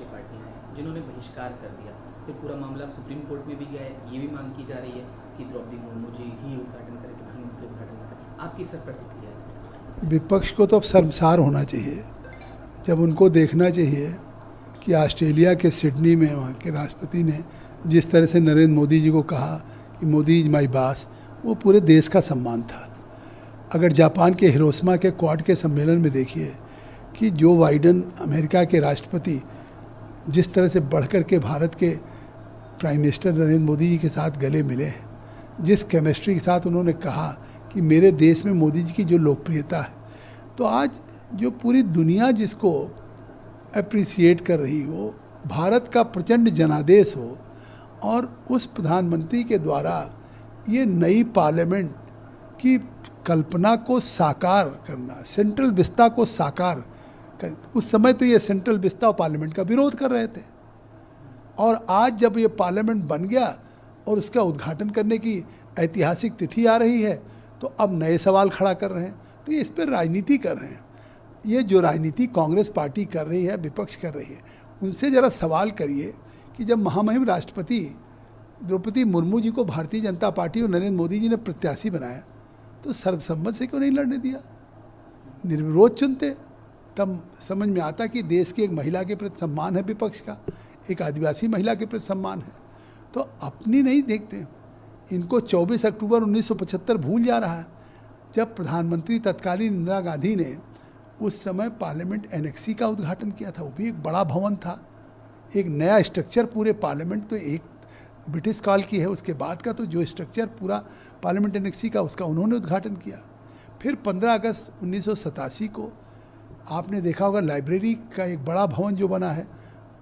विपक्षी पार्टियां हैं जिन्होंने बहिष्कार कर दिया, फिर पूरा मामला सुप्रीम कोर्ट में भी गया है। ये भी मांग की जा रही है कि द्रौपदी मुर्मू जी ही उद्घाटन करें, प्रधानमंत्री उद्घाटन करें। आपकी सर प्रतिक्रिया है? विपक्ष को तो अब शर्मसार होना चाहिए जब उनको देखना चाहिए कि ऑस्ट्रेलिया के सिडनी में वहाँ के राष्ट्रपति ने जिस तरह से नरेंद्र मोदी जी को कहा कि मोदी इज माई बास, वो पूरे देश का सम्मान था। अगर जापान के हिरोशिमा के क्वाड के सम्मेलन में देखिए कि जो बाइडेन अमेरिका के राष्ट्रपति जिस तरह से बढ़कर के भारत के प्राइम मिनिस्टर नरेंद्र मोदी जी के साथ गले मिले हैं, जिस केमिस्ट्री के साथ उन्होंने कहा कि मेरे देश में मोदी जी की जो लोकप्रियता है, तो आज जो पूरी दुनिया जिसको अप्रिसिएट कर रही हो, भारत का प्रचंड जनादेश हो और उस प्रधानमंत्री के द्वारा ये नई पार्लियामेंट की कल्पना को साकार करना, सेंट्रल विस्ता को साकार कर, उस समय तो ये सेंट्रल विस्ता और पार्लियामेंट का विरोध कर रहे थे और आज जब ये पार्लियामेंट बन गया और उसका उद्घाटन करने की ऐतिहासिक तिथि आ रही है तो अब नए सवाल खड़ा कर रहे हैं। तो ये इस पर राजनीति कर रहे हैं। ये जो राजनीति कांग्रेस पार्टी कर रही है, विपक्ष कर रही है, उनसे ज़रा सवाल करिए कि जब महामहिम राष्ट्रपति द्रौपदी मुर्मू जी को भारतीय जनता पार्टी और नरेंद्र मोदी जी ने प्रत्याशी बनाया तो सर्वसम्मत से क्यों नहीं लड़ने दिया, निर्विरोध चुनते? तब समझ में आता कि देश की एक महिला के प्रति सम्मान है विपक्ष का, एक आदिवासी महिला के प्रति सम्मान है। तो अपनी नहीं देखते, इनको 24 अक्टूबर 1975 भूल जा रहा है जब प्रधानमंत्री तत्कालीन इंदिरा गांधी ने उस समय पार्लियामेंट एनेक्सी का उद्घाटन किया था। वो भी एक बड़ा भवन था, एक नया स्ट्रक्चर पूरे पार्लियामेंट, तो एक ब्रिटिश काल की है, उसके बाद का तो जो स्ट्रक्चर पूरा पार्लियामेंट एनेक्सी का उसका उन्होंने उद्घाटन किया। फिर 15 अगस्त 1987 को आपने देखा होगा लाइब्रेरी का एक बड़ा भवन जो बना है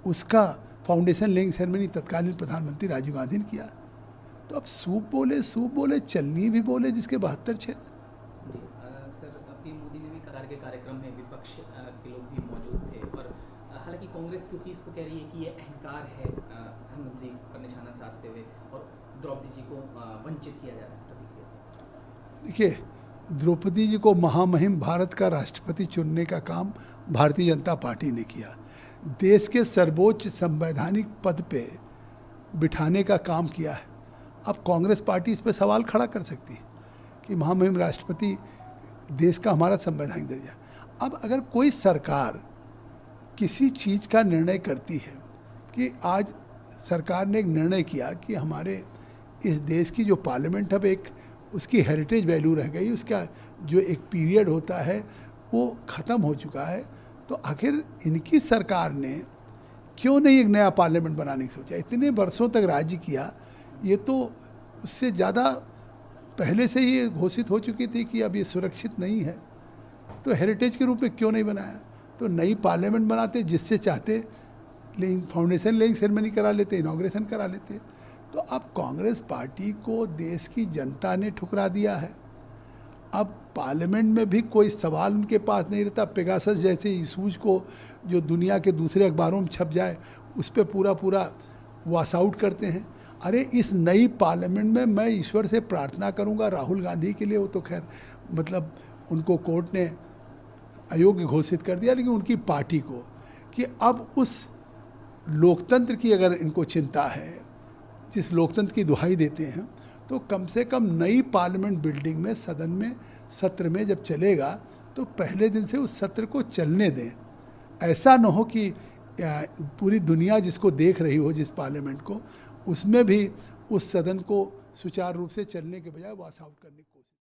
उसका फाउंडेशन लेइंग सेरेमनी तत्कालीन प्रधानमंत्री राजीव गांधी ने किया। तो अब सूप बोले चलनी भी बोले जिसके 72 छेद। सर, पीएम मोदी ने भी करार के कार्यक्रम में विपक्ष के लोग भी मौजूद थे और हालांकि कांग्रेस क्योंकि इसको कह रही है कि ये अहंकार है प्रधानमंत्री पर निशाना साधते हुए और द्रौपदी जी को वंचित किया जा रहा है। देखिए, द्रौपदी जी को महामहिम भारत का राष्ट्रपति चुनने का काम भारतीय जनता पार्टी ने किया। देश के सर्वोच्च संवैधानिक पद पे बिठाने का काम किया है। अब कांग्रेस पार्टी इस पर सवाल खड़ा कर सकती है कि महामहिम राष्ट्रपति देश का हमारा संवैधानिक दर्जा। अब अगर कोई सरकार किसी चीज़ का निर्णय करती है कि आज सरकार ने एक निर्णय किया कि हमारे इस देश की जो पार्लियामेंट अब एक उसकी हेरिटेज वैल्यू रह गई, उसका जो एक पीरियड होता है वो ख़त्म हो चुका है, तो आखिर इनकी सरकार ने क्यों नहीं एक नया पार्लियामेंट बनाने की सोचा? इतने वर्षों तक राज्य किया, ये तो उससे ज़्यादा पहले से ही घोषित हो चुकी थी कि अब ये सुरक्षित नहीं है, तो हेरिटेज के रूप में क्यों नहीं बनाया? तो नई पार्लियामेंट बनाते, जिससे चाहते फाउंडेशन लेइंग सेरेमनी करा लेते, इनॉग्रेशन करा लेते। तो अब कांग्रेस पार्टी को देश की जनता ने ठुकरा दिया है। अब पार्लियामेंट में भी कोई सवाल उनके पास नहीं रहता। पेगासस जैसे इशूज को जो दुनिया के दूसरे अखबारों में छप जाए उस पर पूरा वॉश आउट करते हैं। अरे इस नई पार्लियामेंट में मैं ईश्वर से प्रार्थना करूंगा राहुल गांधी के लिए, वो तो खैर मतलब उनको कोर्ट ने अयोग्य घोषित कर दिया, लेकिन उनकी पार्टी को कि अब उस लोकतंत्र की अगर इनको चिंता है, जिस लोकतंत्र की दुहाई देते हैं, तो कम से कम नई पार्लियामेंट बिल्डिंग में सदन में सत्र में जब चलेगा तो पहले दिन से उस सत्र को चलने दें। ऐसा न हो कि पूरी दुनिया जिसको देख रही हो, जिस पार्लियामेंट को, उसमें भी उस सदन को सुचारू रूप से चलने के बजाय वॉश आउट करने की कोशिश।